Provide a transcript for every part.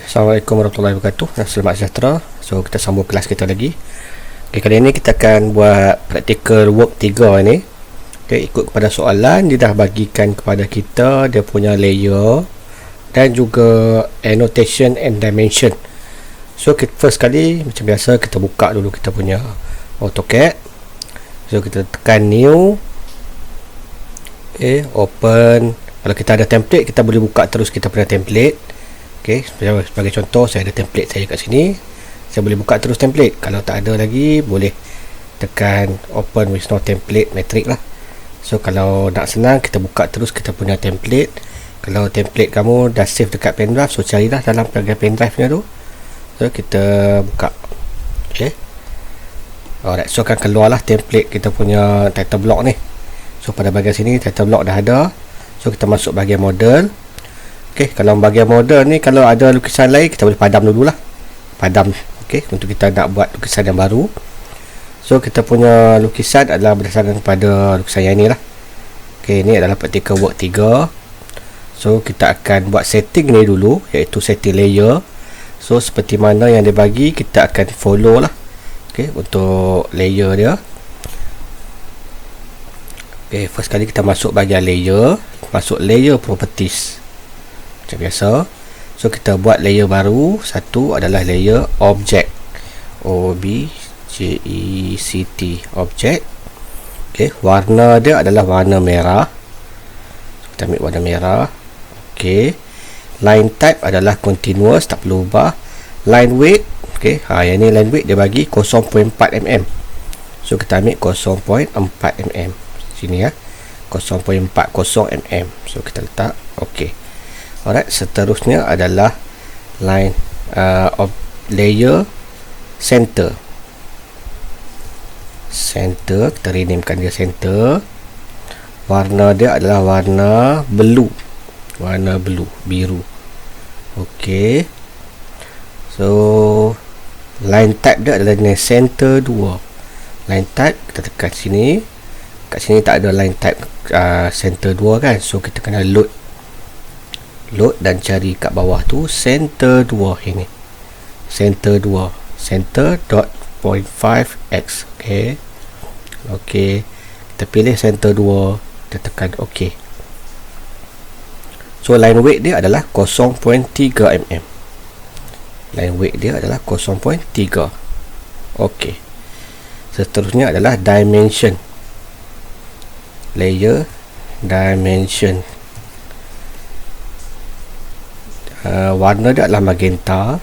Assalamualaikum warahmatullahi wabarakatuh. Selamat sejahtera. So kita sambung kelas kita lagi. Kali ini kita akan buat practical work 3 ni. Ikut kepada soalan, dia dah bagikan kepada kita dia punya layer dan juga annotation and dimension. So first kali macam biasa kita buka dulu kita punya AutoCAD. So kita tekan new, open. Kalau kita ada template, kita boleh buka terus kita punya template. Sebagai contoh, saya ada template saya kat sini, saya boleh buka terus template. Kalau tak ada lagi, boleh tekan open with no template matrix lah. So kalau nak senang, kita buka terus kita punya template. Kalau template kamu dah save dekat pen drive, so carilah dalam bahagian pen drive nya tu. So kita buka, alright, so akan keluarlah template kita punya title block ni. So pada bahagian sini title block dah ada. So kita masuk bahagian model. Kalau bahagian model ni, kalau ada lukisan lain, kita boleh padam dululah. Padam, untuk kita nak buat lukisan yang baru. So kita punya lukisan adalah berdasarkan kepada lukisan yang ni lah. Ni adalah practical work 3. So kita akan buat setting ni dulu, iaitu setting layer. So seperti mana yang dia bagi, kita akan follow lah. Untuk layer dia. First kali kita masuk bahagian layer. Masuk layer properties macam biasa. So kita buat layer baru. Satu adalah layer object, object, object. Warna dia adalah warna merah. So, kita ambil warna merah. Line type adalah continuous, tak perlu ubah. Line weight, yang ni line weight dia bagi 0.4 mm. So kita ambil 0.4 mm sini ya, 0.40 mm. So kita letak alright. Seterusnya adalah line of layer center. Kita renamekan dia center. Warna dia adalah warna blue, biru. So line type dia adalah center 2. Line type kita tekan sini. Kat sini tak ada line type center 2 kan. So kita kena load dan cari kat bawah tu center 2 ini. Center 2, center dot 0.5x. Kita pilih center 2, kita tekan OK. So line weight dia adalah 0.3 mm. Line weight dia adalah 0.3. Seterusnya adalah dimension. Layer dimension. Warna dia adalah magenta.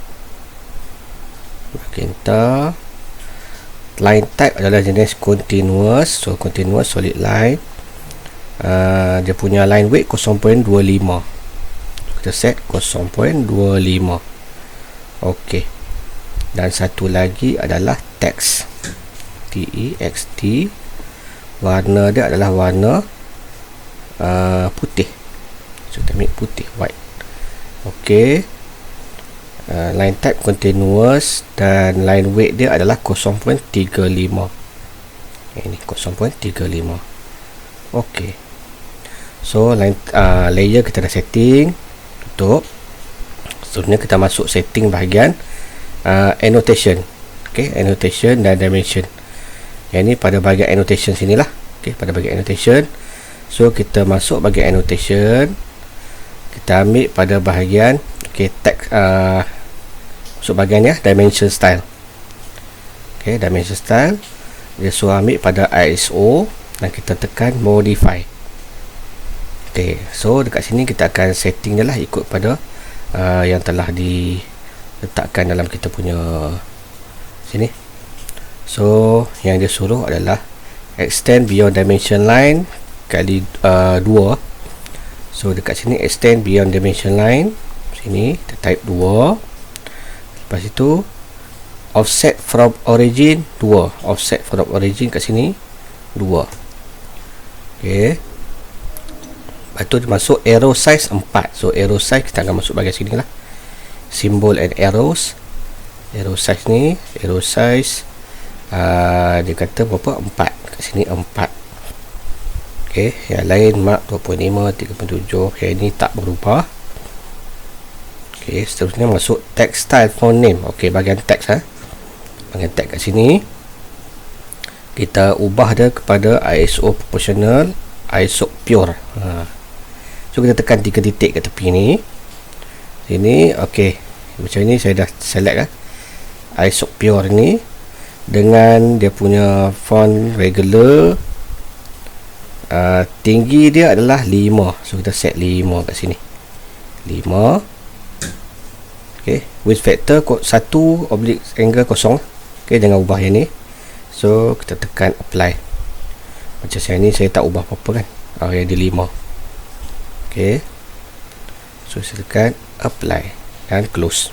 Line type adalah jenis continuous. So continuous solid line. Dia punya line weight 0.25. Kita set 0.25. Dan satu lagi adalah text, text. Warna dia adalah warna putih. So kita ambil putih, white. Line type continuous dan line weight dia adalah 0.35. Ini 0.35. So layer kita dah setting. Tutup. Seterusnya kita masuk setting bahagian annotation. Annotation dan dimension. Yang ni pada bahagian annotation sinilah. Pada bahagian annotation. So kita masuk bahagian annotation. Kita ambil pada bahagian text, masuk bahagian ya, dimension style. Dimension style dia suruh ambil pada ISO dan kita tekan modify. So dekat sini kita akan setting dia lah ikut pada yang telah diletakkan dalam kita punya sini. So yang dia suruh adalah extend beyond dimension line kali 2. So dekat sini extend beyond dimension line. Sini kita type 2. Lepas itu offset from origin 2. Offset from origin kat sini 2. Lepas tu masuk arrow size 4. So arrow size kita akan masuk bahagian sini lah. Symbol and arrows. Arrow size ni, arrow size dia kata berapa? 4. Kat sini 4. Yang lain mark 2.5, 3.7. Yang ini tak berubah. Okey, seterusnya masuk text style font name. Okey, bahagian text bahagian text kat sini kita ubah dia kepada ISO proportional, ISO pure. So kita tekan 3 titik kat tepi ni. Sini, okey. Macam ni saya dah select ISO pure ni dengan dia punya font regular. Tinggi dia adalah 5. So kita set 5 kat sini. 5. Okey, width factor 1/angle 0. Okey, jangan ubah yang ni. So kita tekan apply. Macam saya ni saya tak ubah apa-apa kan. Yang di 5. Okey. So saya tekan apply dan close.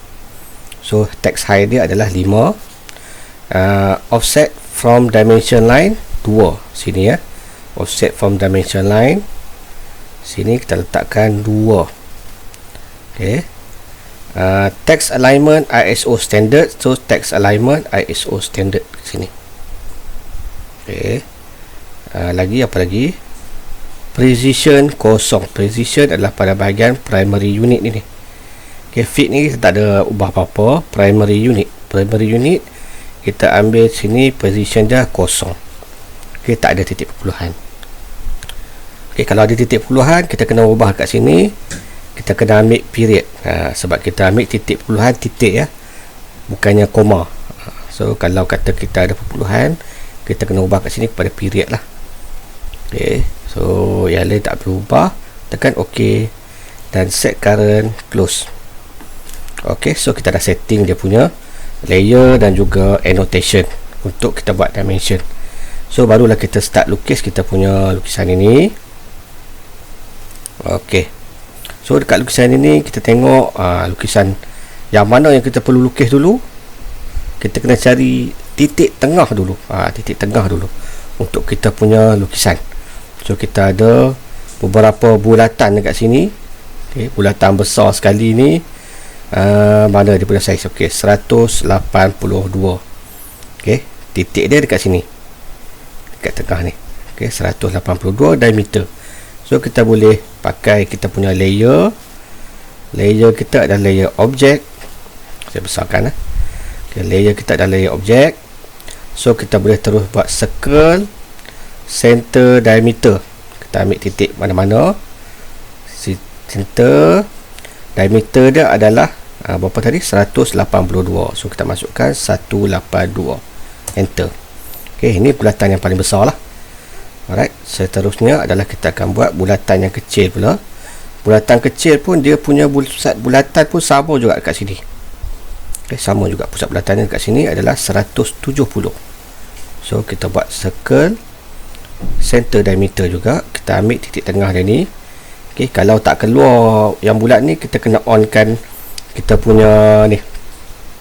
So text height dia adalah 5. Offset from dimension line 2. Sini offset from dimension line. Sini kita letakkan 2. Okey. Text alignment ISO standard. So text alignment ISO standard ke sini. Okey. Lagi apa lagi? Precision 0. Precision adalah pada bahagian primary unit ni. Okey, fit ni kita tak ada ubah apa-apa. Primary unit. Primary unit kita ambil sini precision dia 0. Okey, tak ada titik perpuluhan. Okey, kalau ada titik perpuluhan kita kena ubah kat sini. Kita kena ambil period. Sebab kita ambil titik perpuluhan titik bukannya koma. So kalau kata kita ada perpuluhan, kita kena ubah kat sini kepada period lah. Okey, so yang lain tak perlu ubah. Tekan OK dan set current, close. Okey, so kita dah setting dia punya layer dan juga annotation untuk kita buat dimension. So barulah kita start lukis kita punya lukisan ini. Okey, so dekat lukisan ini kita tengok lukisan yang mana yang kita perlu lukis dulu. Kita kena cari titik tengah dulu. Titik tengah dulu untuk kita punya lukisan. So kita ada beberapa bulatan dekat sini. Okay, bulatan besar sekali ni. Mana dia punya saiz? Okey, 182. Okey, titik dia dekat sini. Dekat tengah ni. Okey, 182 diameter. So kita boleh pakai kita punya layer. Layer kita adalah layer object. Saya besarkan Okay, layer kita adalah layer object. So kita boleh terus buat circle center diameter. Kita ambil titik mana-mana. Center diameter dia adalah berapa tadi? 182. So kita masukkan 182. Enter. Okey, ini bulatan yang paling besar lah. Alright, seterusnya adalah kita akan buat bulatan yang kecil pula. Bulatan kecil pun dia punya pusat bulatan pun sama juga dekat sini. Okay, sama juga pusat bulatannya dekat sini adalah 170. So kita buat circle center diameter juga. Kita ambil titik tengah dia ni. Okay, kalau tak keluar yang bulat ni, kita kena on kan kita punya ni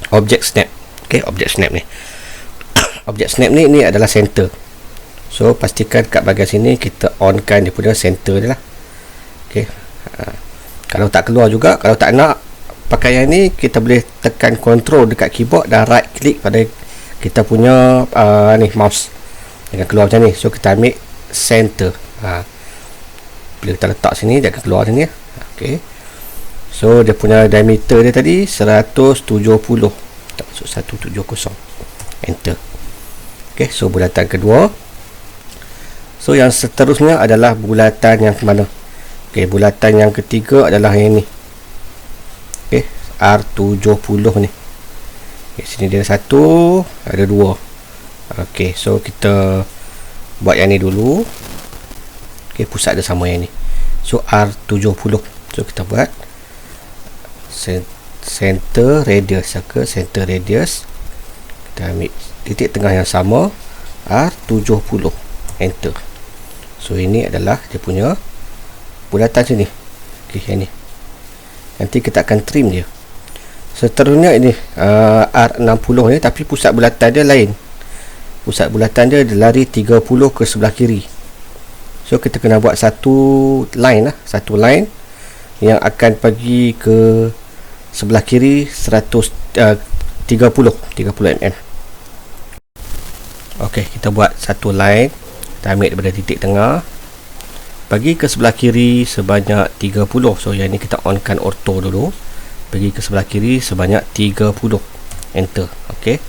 object snap. Okay, object snap ni object snap ni adalah center. So pastikan kat bahagian sini kita on kan dia punya center dia lah. Okay, kalau tak keluar juga, kalau tak nak pakai yang ni, kita boleh tekan control dekat keyboard dan right click pada kita punya ni mouse dengan keluar macam ni. So kita ambil center. Bila kita letak sini dia akan keluar macam ni. Okey, so dia punya diameter dia tadi 170. Kita masuk 170. Enter. Okey, so bulatan kedua. So yang seterusnya adalah bulatan yang mana? Okey, bulatan yang ketiga adalah yang ni. Okey, R70 ni. Okey, sini dia satu, ada dua. Okey, so kita buat yang ni dulu. Okey, pusat dia sama yang ni. So R70. So kita buat center radius, circle center radius. Kita ambil titik tengah yang sama, R70. Enter. So ini adalah dia punya bulatan sini. Okey, yang ni. Nanti kita akan trim dia. Seterusnya ini R60 ni, tapi pusat bulatan dia lain. Pusat bulatan dia lari 30 ke sebelah kiri. So kita kena buat satu line lah, satu line yang akan pergi ke sebelah kiri 30 mm. Okey, kita buat satu line. Kita ambil daripada titik tengah, bagi ke sebelah kiri sebanyak 30. So yang ni kita onkan auto dulu. pergi ke sebelah kiri sebanyak 30. Enter. Okey.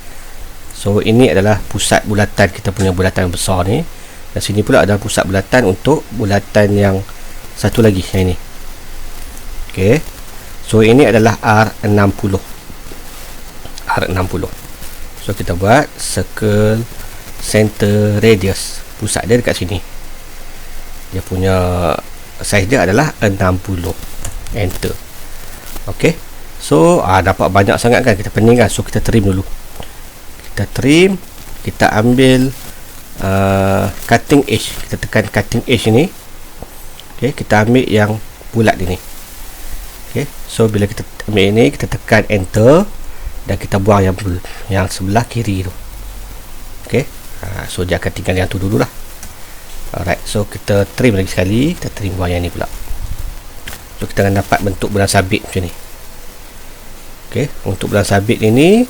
So ini adalah pusat bulatan, kita punya bulatan besar ni. Dan sini pula ada pusat bulatan untuk bulatan yang satu lagi, yang ini. Okey. So ini adalah R60. R60. So kita buat circle center radius. Pusat dia dekat sini. Dia punya size dia adalah 60. Enter. Okey. So dapat banyak sangat kan, kita pening kan. So kita trim dulu. Kita trim, kita ambil cutting edge. Kita tekan cutting edge ni. Okey, kita ambil yang bulat ini. Okey. So bila kita ambil ini, kita tekan enter dan kita buang yang sebelah kiri tu. Okey. So dia akan tinggal yang tu dululah. Alright, so kita trim lagi sekali. Kita trim buang yang ni pula. So kita akan dapat bentuk bulan sabit macam ni. Okey, untuk bulan sabit ini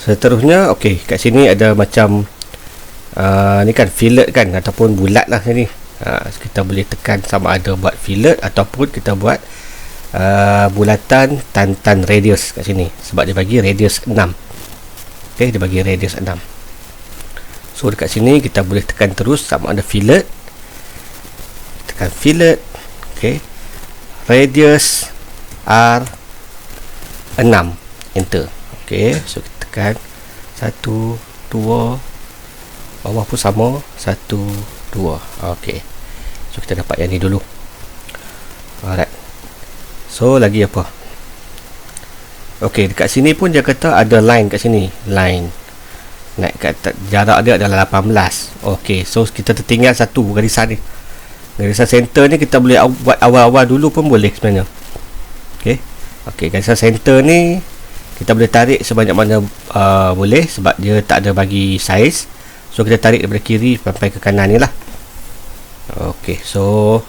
seterusnya, okey, kat sini ada macam ni kan fillet kan, ataupun bulat lah sini. Kita boleh tekan sama ada buat fillet ataupun kita buat bulatan tantan radius kat sini, sebab dia bagi radius 6. Okey, dia bagi radius 6. So dekat sini kita boleh tekan terus sama ada fillet. Tekan fillet. Okey, radius R6. Enter. Okey, so kita tekan 1, 2, bawah pun sama 1, 2. Okey, so kita dapat yang ni dulu. Alright. So lagi apa? Okey, dekat sini pun dia kata ada line kat sini. Line. Naik kat jarak dia adalah 18. Okey, so kita tertinggal satu garisan ni. Garisan center ni kita boleh buat awal-awal dulu pun boleh sebenarnya. Okey. Okey, garisan center ni kita boleh tarik sebanyak mana boleh, sebab dia tak ada bagi saiz. So kita tarik daripada kiri sampai ke kanan ni lah. Okey, so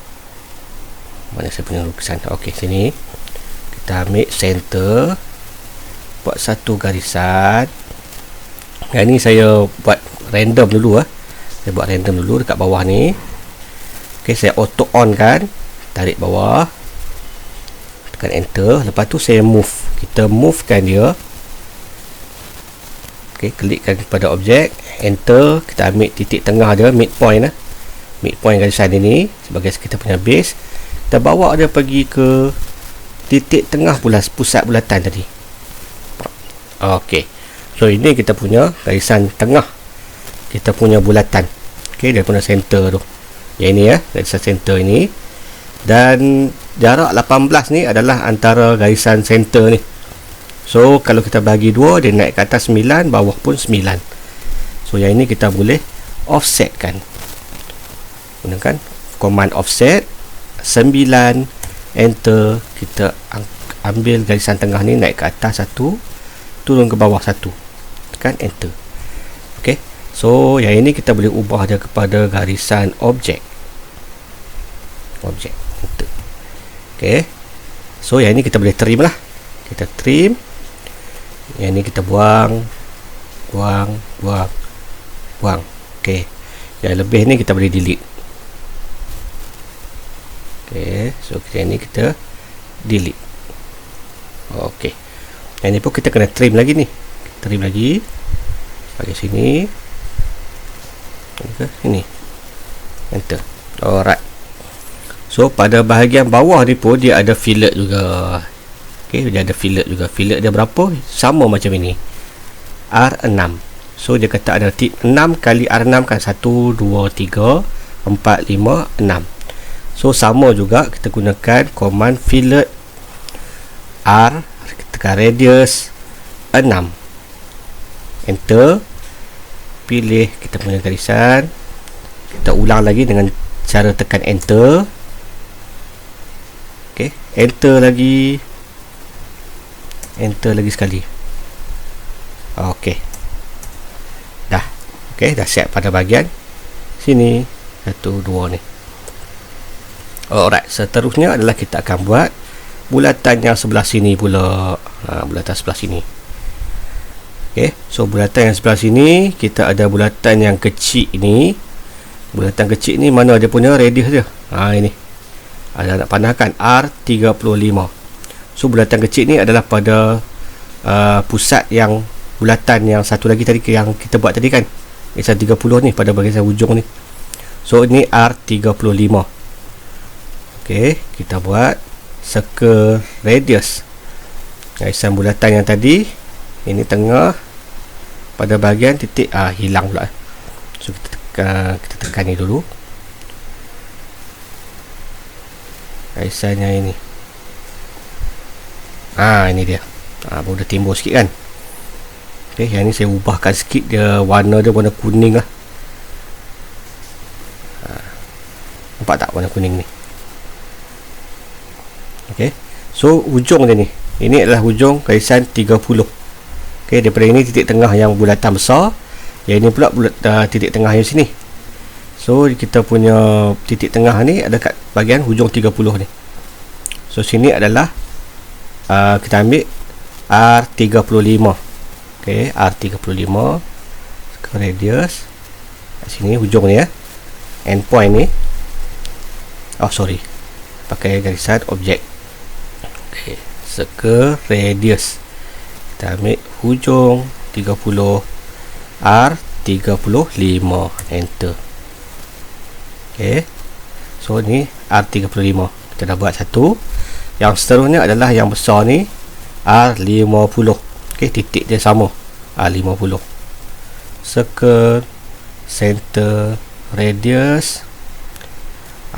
mana saya punya lukisan? Okey, sini kita ambil center, buat satu garisan. Yang ni saya buat random dulu Saya buat random dulu dekat bawah ni. Okey, saya auto on kan. Tarik bawah. Tekan enter. Lepas tu saya move. Kita movekan dia. Okey, klikkan kepada objek, enter. Kita ambil titik tengah dia, midpoint midpoint garisan ini sebagai kita punya base. Kita bawa dia pergi ke titik tengah pusat bulatan tadi. Okey. So ini kita punya garisan tengah kita punya bulatan. Okey, dia punya center tu. Yang ini garisan center ini. Dan jarak 18 ni adalah antara garisan center ni. So kalau kita bagi dua, dia naik ke atas 9, bawah pun 9. So yang ini kita boleh offset kan. Gunakan command offset 9, enter. Kita ambil garisan tengah ni, naik ke atas 1, turun ke bawah 1, tekan enter. Okey, so yang ini kita boleh ubah dia kepada garisan objek. Enter. Okey, so yang ini kita boleh trim lah. Kita trim. Yang ini kita buang. Okey, yang lebih ni kita boleh delete. Okey, so yang ini kita delete. Okey, yang ini pun kita kena trim lagi ni. Trim lagi bagi sini. Ini enter. Alright. So pada bahagian bawah ni pun dia ada fillet juga. Okey, dia ada fillet juga. Fillet dia berapa? Sama macam ini, R6. So dia kata ada 6 kali R6 kan, 1, 2, 3, 4, 5, 6. So sama juga, kita gunakan command fillet R, tekan radius 6, enter. Pilih kita punya garisan. Kita ulang lagi dengan cara tekan enter. Okey, enter lagi sekali. Okey, dah. Okey, dah siap pada bahagian sini. 1, 2 ni. Alright, seterusnya adalah kita akan buat bulatan yang sebelah sini pula. Bulatan sebelah sini. Okey, so bulatan yang sebelah sini kita ada bulatan yang kecil ini. Bulatan kecil ni mana dia punya radius dia? Ini. Ada nak panahkan R35. So bulatan kecil ni adalah pada pusat yang bulatan yang satu lagi tadi yang kita buat tadi kan, garisan 30 ni pada bahagian hujung ni. So ini R35. Okey, kita buat circle radius. Garisan bulatan yang tadi, ini tengah pada bahagian titik hilang pula. So kita tekan ni dulu. Garisan yang ini. Ini dia. Baru dah timbul sikit kan. Okey, yang ni saya ubahkan sikit, dia warna dia warna kuning lah. Nampak tak warna kuning ni? Okey. So hujung dia ni. Ini adalah hujung garisan 30. Okey, daripada ini titik tengah yang bulatan besar. Yang ini pula titik tengah yang sini. So kita punya titik tengah ni ada kat bahagian hujung 30 ni. So sini adalah kita ambil R35. Okey, R35 radius kat sini hujung ni end point ni. Pakai garisan objek. Okey, circle radius. Kita ambil hujung 30 R35, enter. Okey. So ni R35. Kita dah buat satu. Yang seterusnya adalah yang besar ni R50. Okey, titik dia sama. R50. Circle center radius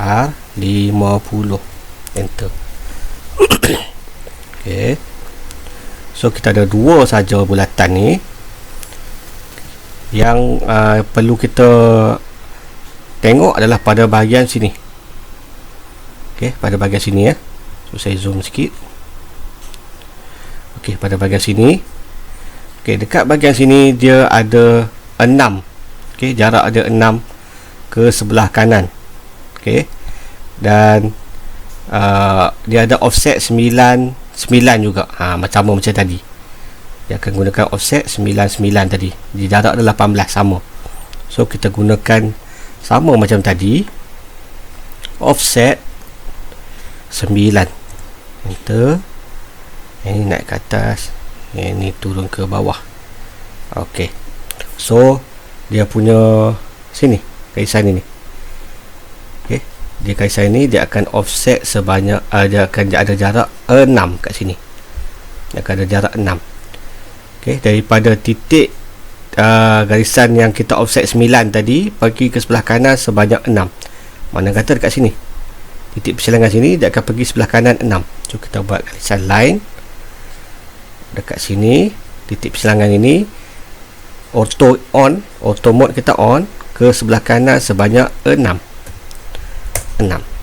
R50, enter. Okey. So kita ada dua saja bulatan ni. Yang perlu kita tengok adalah pada bahagian sini. Okey, pada bahagian sini So saya zoom sikit. Okey, pada bahagian sini. Okey, dekat bahagian sini dia ada 6. Okey, jarak ada 6 ke sebelah kanan. Okey. Dan dia ada offset 9 juga. Macam tadi. Dia akan gunakan offset 99 tadi. Di jarak ada 18 sama. So kita gunakan sama macam tadi. Offset 9. Enter. Yang ni naik ke atas, yang ni turun ke bawah. Okey. So dia punya sini garisan ini. Okey. Dia garisan ini dia akan offset sebanyak dia akan ada jarak 6 kat sini. Dia akan ada jarak 6. Okey, daripada titik garisan yang kita offset 9 tadi pergi ke sebelah kanan sebanyak 6. Mana kata dekat sini. Titik persilangan sini dia akan pergi sebelah kanan 6. So kita buat garisan line dekat sini, titik persilangan ini auto mode kita on ke sebelah kanan sebanyak 6.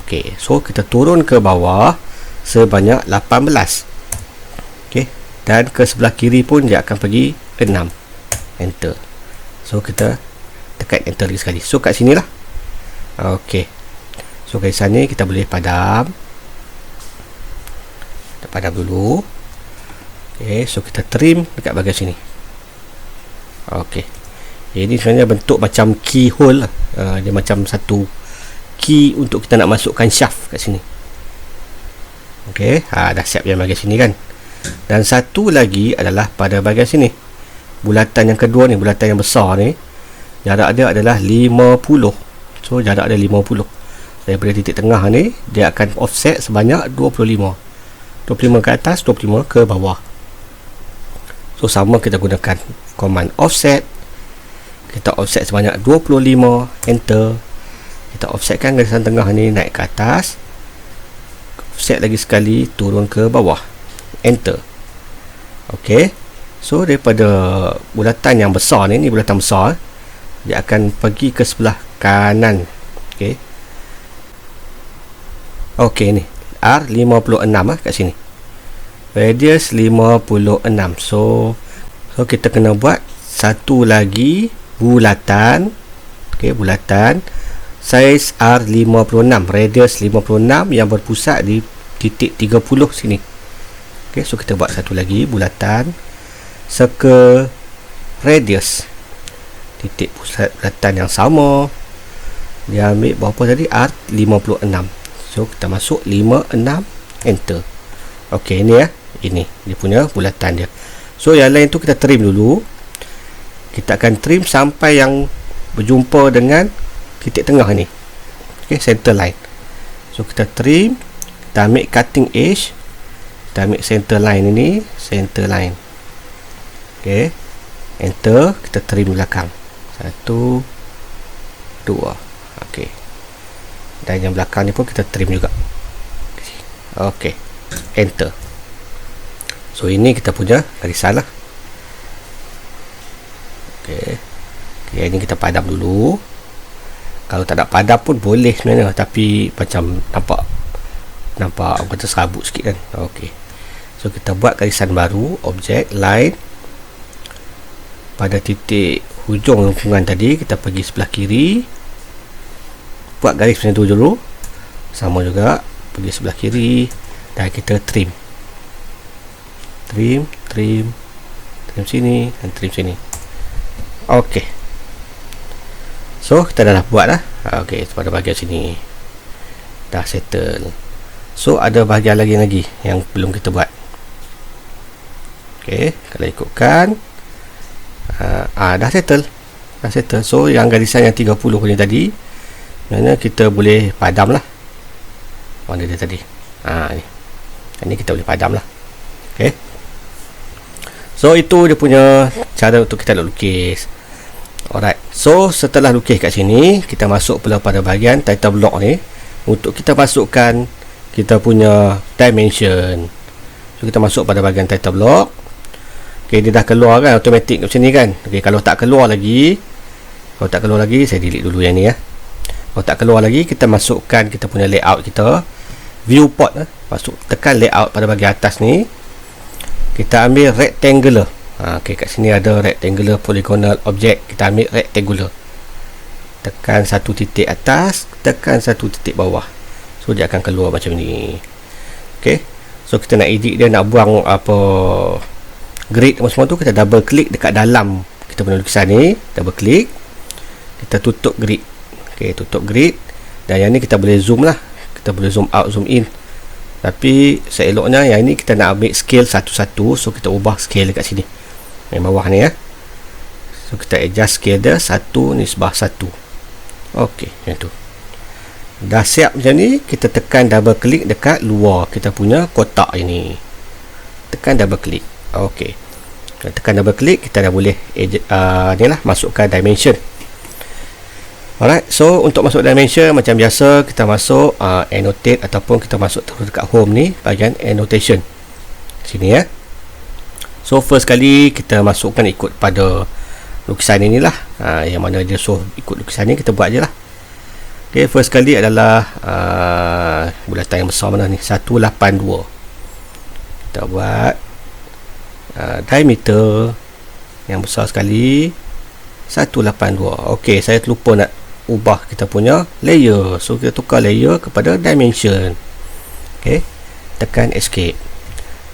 Okey, so kita turun ke bawah sebanyak 18. Okey, dan ke sebelah kiri pun dia akan pergi 6. Enter. So kita tekan enter lagi sekali. So kat sini lah. Okey. So garisan ni kita boleh padam. Kita padam dulu. Okey, so kita trim dekat bahagian sini. Okey. Ini sebenarnya bentuk macam keyhole lah. Dia macam satu key untuk kita nak masukkan shaft kat sini. Okey, dah siap yang bahagian sini kan. Dan satu lagi adalah pada bahagian sini. Bulatan yang kedua ni, bulatan yang besar ni, jarak dia adalah 50. So jarak dia 50. Daripada titik tengah ni dia akan offset sebanyak 25 ke atas, 25 ke bawah. So sama kita gunakan command offset. Kita offset sebanyak 25, enter. Kita offsetkan garisan tengah ni naik ke atas, offset lagi sekali, turun ke bawah, enter. Okey. So daripada bulatan yang besar ni bulatan besar, dia akan pergi ke sebelah kanan. Okey. Okey, ni R56 kat sini. Radius 56. So kita kena buat satu lagi bulatan. Okey, bulatan saiz R56, radius 56 yang berpusat di titik 30 sini. Okey, so kita buat satu lagi bulatan circle radius, titik pusat bulatan yang sama. Dia ambil berapa tadi? R56. So kita masuk 56, enter. Okey, ini ini dia punya bulatan dia. So yang lain tu kita trim dulu. Kita akan trim sampai yang berjumpa dengan titik tengah ni. Okey, center line. So kita trim, kita ambil cutting edge, kita ambil center line ini, center line. Okey, enter, kita trim belakang. 1 2. Okey, dan yang belakang ni pun kita trim juga. Okey, enter. So ini kita punya garisan lah. Okey, ini kita padam dulu. Kalau tak nak padam pun boleh sebenarnya, tapi macam nampak orang kata serabut sikit kan. Okey, so kita buat garisan baru, objek line pada titik hujung lengkungan tadi. Kita pergi sebelah kiri, buat garis macam tu dulu, sama juga pergi sebelah kiri, dan kita trim sini dan trim sini. Okey, so kita dah buat dah. Okey, pada bahagian sini dah settle. So ada bahagian lagi yang belum kita buat. Okey, kalau ikutkan dah settle. So yang garisan yang 30 ni tadi, mana kita boleh padam lah. Mana dia tadi? Ni kita boleh padam lah. Okey, so itu dia punya cara untuk kita nak lukis. Alright, so setelah lukis kat sini, kita masuk pula pada bahagian title block ni, untuk kita masukkan kita punya dimension. So kita masuk pada bahagian title block. Ok, dia dah keluar kan automatik macam ni kan. Ok, kalau tak keluar lagi, saya delete dulu yang ni ya. Kalau tak keluar lagi, kita masukkan kita punya layout kita, viewport masuk, tekan layout pada bahagian atas ni, kita ambil rectangular. Ok, kat sini ada rectangular polygonal object, kita ambil rectangular, tekan satu titik atas, tekan satu titik bawah, so dia akan keluar macam ni. Ok, so kita nak edit dia, nak buang apa grid semua tu, kita double klik dekat dalam kita punya lukisan ni, double klik, kita tutup grid. Ok, tutup grid, dan yang ni kita boleh zoom lah, kita boleh zoom out, zoom in, tapi seeloknya yang ni kita nak ambil scale satu-satu. So kita ubah scale dekat sini yang bawah ni ya. So kita adjust scale dia 1:1. ok, macam tu dah siap. Macam ni kita tekan double klik dekat luar kita punya kotak ini, tekan double klik. ok, kita tekan double klik, kita dah boleh ni lah, masukkan dimension. Alright, so untuk masuk dimension macam biasa, kita masuk annotate, ataupun kita masuk terus dekat home ni, bahagian annotation sini ya. So first kali kita masukkan ikut pada lukisan ini lah, yang mana dia suruh ikut lukisan ni, kita buat je lah. Ok, first kali adalah bulatan yang besar mana ni, 182. Kita buat diameter yang besar sekali, 182. ok, saya terlupa nak ubah kita punya layer, so kita tukar layer kepada dimension. ok, tekan escape.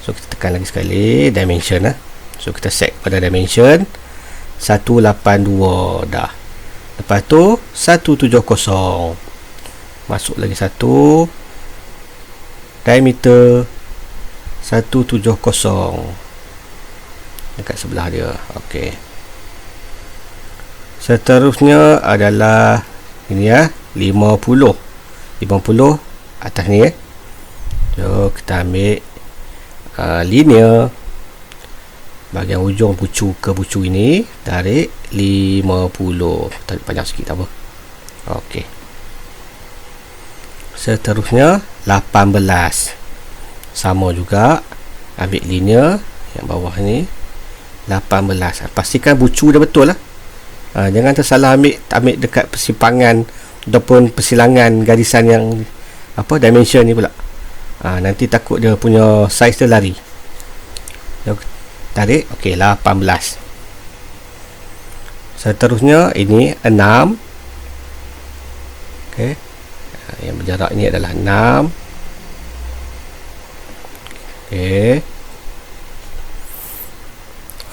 So kita tekan lagi sekali dimension lah. So kita set pada dimension 182 dah. Lepas tu 170, masuk lagi satu, diameter 170 dekat sebelah dia. ok, seterusnya adalah ini ya, 50 atas ni ya. So kita ambil linear bahagian ujung bucu ke bucu ini, tarik 50, tarik panjang sikit tak apa. ok, seterusnya 18, sama juga, ambil linear yang bawah ni 18. Pastikan bucu dia betul lah. Jangan tersalah ambil dekat persimpangan ataupun persilangan garisan yang dimension ni pula. Nanti takut dia punya size dia lari. Tarik, ok, 18. Seterusnya ini 6. ok, yang berjarak ini adalah 6. ok,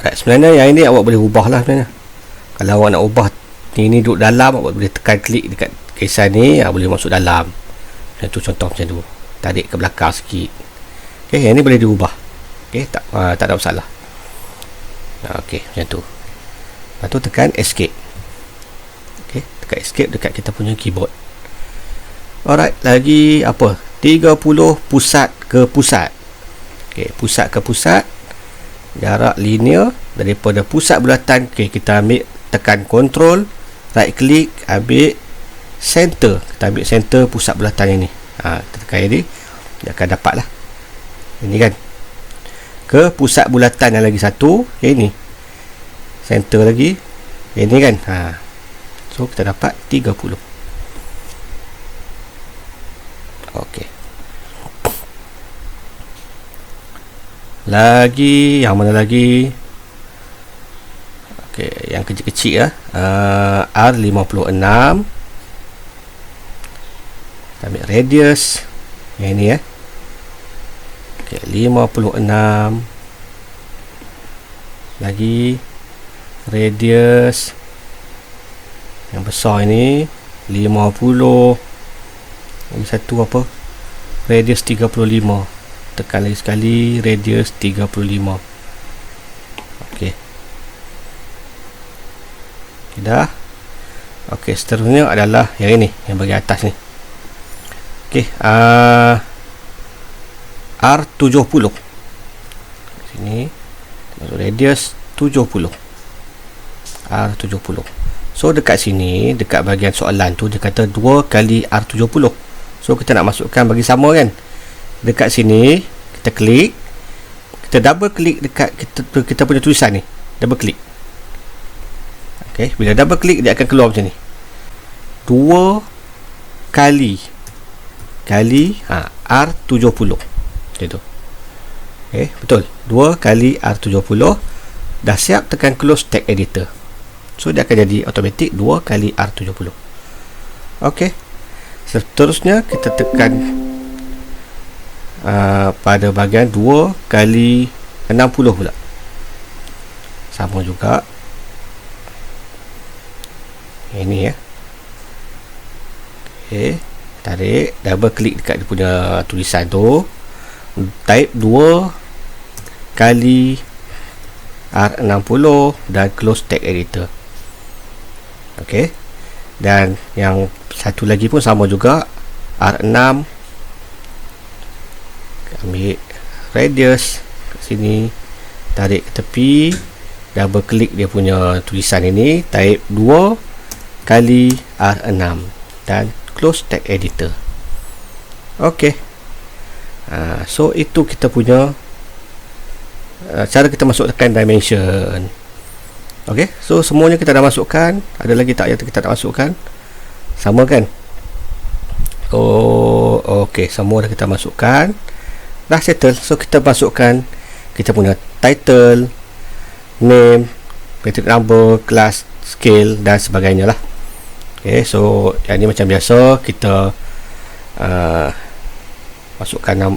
alright, sebenarnya yang ini awak boleh ubah lah sebenarnya. Kalau awak nak ubah ini duduk dalam, awak boleh tekan klik dekat garisan ni, boleh masuk dalam. Macam tu, contoh macam tu, tarik ke belakang sikit. Okey, yang ni boleh diubah. Okey, tak ada masalah. Okey, macam tu. Lepas tu tekan escape. Okey, tekan escape dekat kita punya keyboard. Alright, lagi apa? 30 pusat ke pusat. Okey, pusat ke pusat. Jarak linear daripada pusat bulatan. Okey, kita ambil, tekan control, right click, ambil center. Kita ambil center pusat bulatan ini. Kita tekan ini, dia akan dapat lah. Ini kan. Ke pusat bulatan yang lagi satu, yang ini. Center lagi. Ini kan. So, kita dapat 30. Okey. Lagi, yang mana lagi? Okey, yang kecil-kecil R56. Kita ambil radius. Yang ini Okey, 56. Lagi radius yang besar ini 50. Lagi satu apa? Radius 35. Tekan lagi sekali, radius 35. Okey. Dah. Okey, seterusnya adalah yang ini, yang bahagian atas ni. Okey, R70. Sini masuk radius 70. R70. So dekat sini, dekat bahagian soalan tu dia kata 2 kali R70. So kita nak masukkan bagi sama kan. Dekat sini kita klik, kita double klik dekat kita punya tulisan ni. Double klik. Okey, bila double klik dia akan keluar macam ni. 2 kali R70. Macam tu. Okey, betul. 2 kali R70. Dah siap, tekan close text editor. So dia akan jadi automatic 2 kali R70. Okey. Seterusnya kita tekan pada bahagian 2 kali 60 pula. Sama juga. Ini Okey, tarik, double klik dekat dia punya tulisan tu. Type 2 kali R60 dan close text editor. Okey. Dan yang satu lagi pun sama juga, R6. Ambil radius kat sini, tarik ke tepi, double klik dia punya tulisan ini, type 2 kali R6 dan close text editor. Okey. So itu kita punya cara kita masukkan dimension. Okey, so semuanya kita dah masukkan. Ada lagi tak yang kita nak masukkan? Sama kan? Okey, semua dah kita masukkan. Dah settle. So kita masukkan kita punya title, name, metric number, class, scale dan sebagainya lah. Okey, so yang ni macam biasa kita masukkan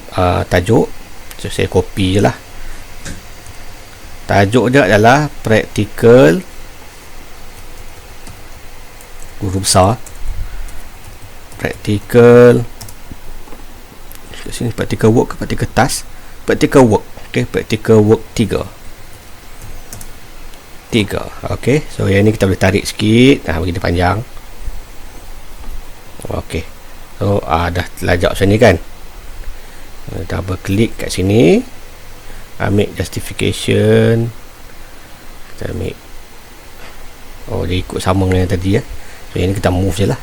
tajuk. So saya copy je lah. Tajuk dia adalah practical, huruf besar, practical. Kat sini practical work ke practical task? Practical work. Okey, practical work 3. Okey, so yang ni kita boleh tarik sikit. Bagi dia panjang. Okey. So dah lajak macam ni kan. Double klik kat sini. Ambil justification. Kita ambil. Dia ikut sama dengan yang tadi So yang ni kita move je lah.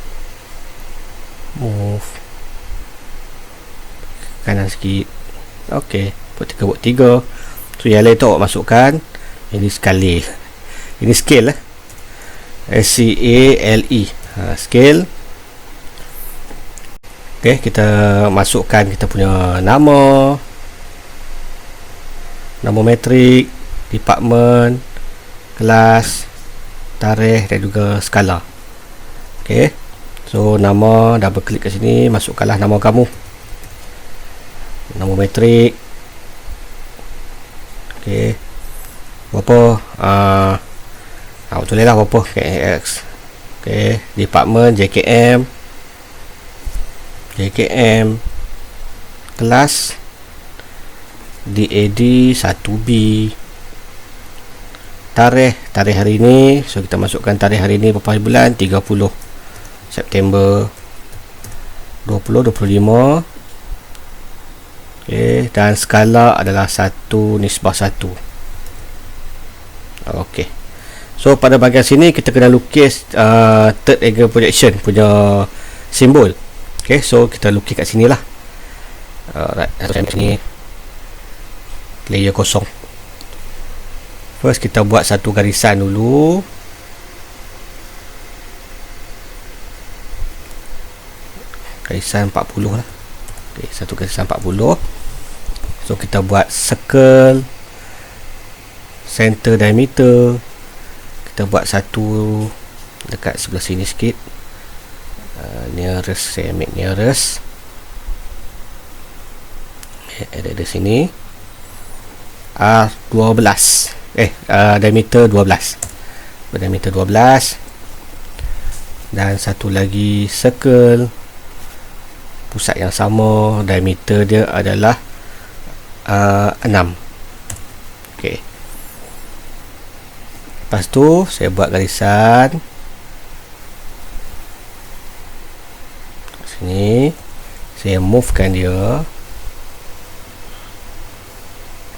Move kanan sikit. Okey, practical work 3. So yang lain tu awak masukkan. Ini scale. Ini scale SCALE. Scale. Okey, kita masukkan kita punya nama metrik, department, kelas, tarikh dan juga skala. Okey. So nama, double klik kat sini, masukkanlah nama kamu. Nama metrik. Okey. Berapa? Tulislah berapa? KX. Okey, department JKM. Kelas DAD 1B. Tarikh hari ni, so kita masukkan tarikh hari ni berapa bulan, 30 September 2025. Okey, dan skala adalah 1:1. Okey, so pada bahagian sini kita kena lukis third angle projection punya simbol. Okey, so kita lukis kat sini lah. Alright, sini layer kosong. First kita buat satu garisan dulu. Garisan 40 lah. Okay, satu garisan 40. So kita buat circle center diameter. Kita buat satu dekat sebelah sini sikit. Nearest, saya ambil nearest. Ada sini. R12. Diameter 12. Diameter 12. Dan satu lagi circle pusat yang sama, diameter dia adalah 6. Okey. Lepas tu saya buat garisan sini, saya movekan dia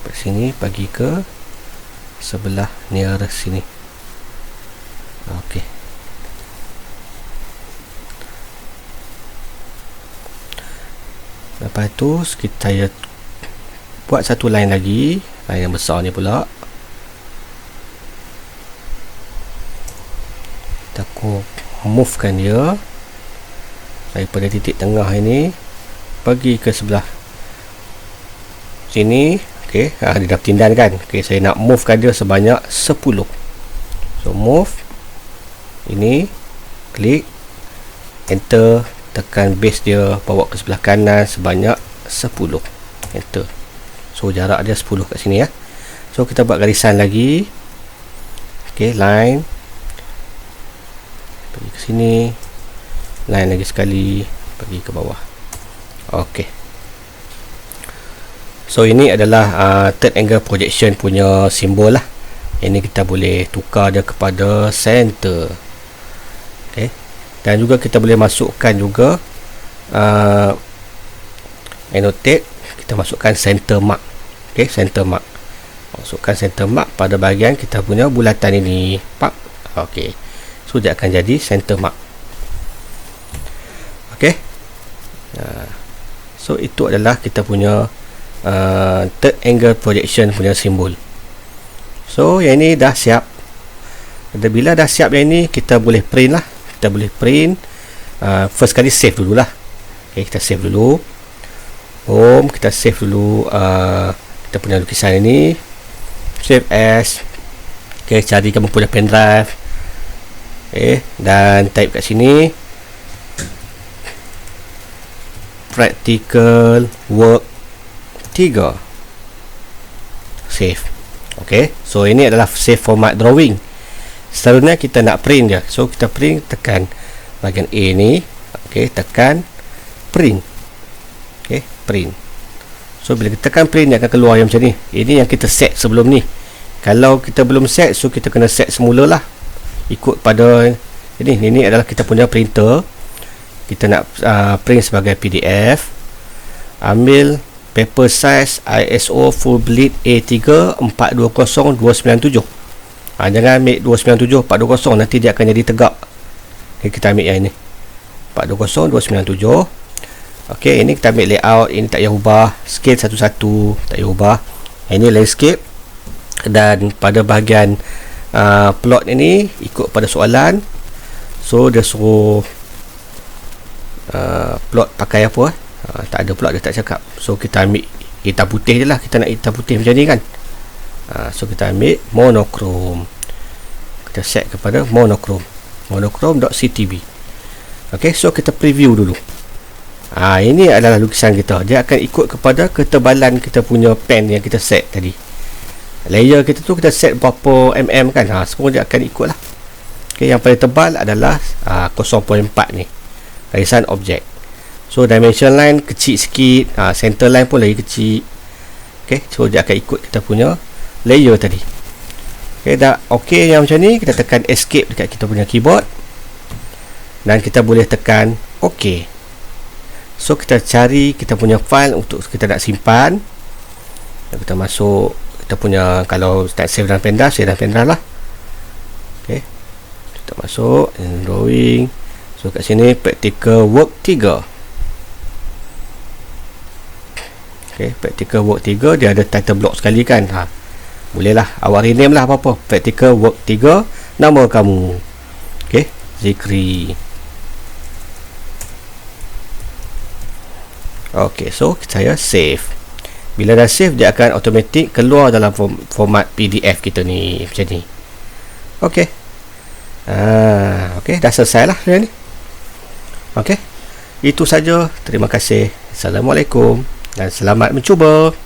kat sini, bagi ke sebelah nearest sini. Okey. Lepas tu kita buat satu line lagi, line yang besar ni pula. Kita movekan dia daripada titik tengah ini pergi ke sebelah sini. Okey, dia dah bertindan kan. Okey, saya nak movekan dia sebanyak 10. So move ini, klik, enter, tekan base dia, bawa ke sebelah kanan sebanyak 10. Enter. So jarak dia 10 kat sini ya. So kita buat garisan lagi. Okey, line pergi ke sini, line lagi sekali, pergi ke bawah. Okey. So ini adalah third angle projection punya simbol lah. Ini kita boleh tukar dia kepada center. Okey. Dan juga kita boleh masukkan juga annotate, kita masukkan center mark. Okey, center mark. Masukkan center mark pada bahagian kita punya bulatan ini. Pak. Okey. So dia akan jadi center mark. Okey. So itu adalah kita punya third angle projection punya simbol. So yang ini dah siap. Bila dah siap yang ini, kita boleh print lah. Kita boleh print. First kali save dululah. Okay, kita save dulu. Home, kita save dulu kita punya lukisan ini. Save as. Okay, cari kamu punya pen drive. Okay, dan type kat sini practical work 3. Save. Ok, so ini adalah save format drawing. Seterusnya kita nak print dia. So kita print, tekan bahagian A ni. Ok, tekan print. Ok, print. So bila kita tekan print, dia akan keluar yang macam ni. Ini yang kita set sebelum ni. Kalau kita belum set, so kita kena set semula lah, ikut pada ini adalah kita punya printer. Kita nak print sebagai PDF. Ambil paper size ISO full bleed A3 420297. Jangan ambil 297 420, nanti dia akan jadi tegak. Okay, kita ambil yang ini 420297. ok, ini kita ambil layout. Ini tak payah ubah, scale satu-satu tak payah ubah. Ini landscape. Dan pada bahagian plot ini ikut pada soalan. So dia suruh plot pakai apa tak ada plot, dia tak cakap. So kita ambil hitam putih je lah. Kita nak hitam putih macam ni kan. So kita ambil monochrome. Kita set kepada monochrome.ctb. ok, so kita preview dulu. Ini adalah lukisan kita. Dia akan ikut kepada ketebalan kita punya pen yang kita set tadi. Layer kita tu kita set berapa mm kan. Semua dia akan ikut lah. Okay, yang paling tebal adalah 0.4 ni, garisan objek. So dimension line kecil sikit, center line pun lagi kecil. ok, so dia akan ikut kita punya layer tadi. ok, dah ok yang macam ni, kita tekan escape dekat kita punya keyboard dan kita boleh tekan ok. So kita cari kita punya file untuk kita nak simpan dan kita masuk kita punya, kalau tak save dalam pendrive, save dalam pendrive lah. ok, kita masuk drawing. So kat sini practical work 3. ok, practical work 3 dia ada title block sekali kan. Bolehlah awak rename lah apa-apa, practical work 3 nama kamu. ok, Zikri. ok, so saya save. Bila dah save, dia akan automatic keluar dalam format PDF kita ni macam ni. ok, ok, dah selesai lah yang ni. ok, itu saja. Terima kasih. Assalamualaikum dan selamat mencuba.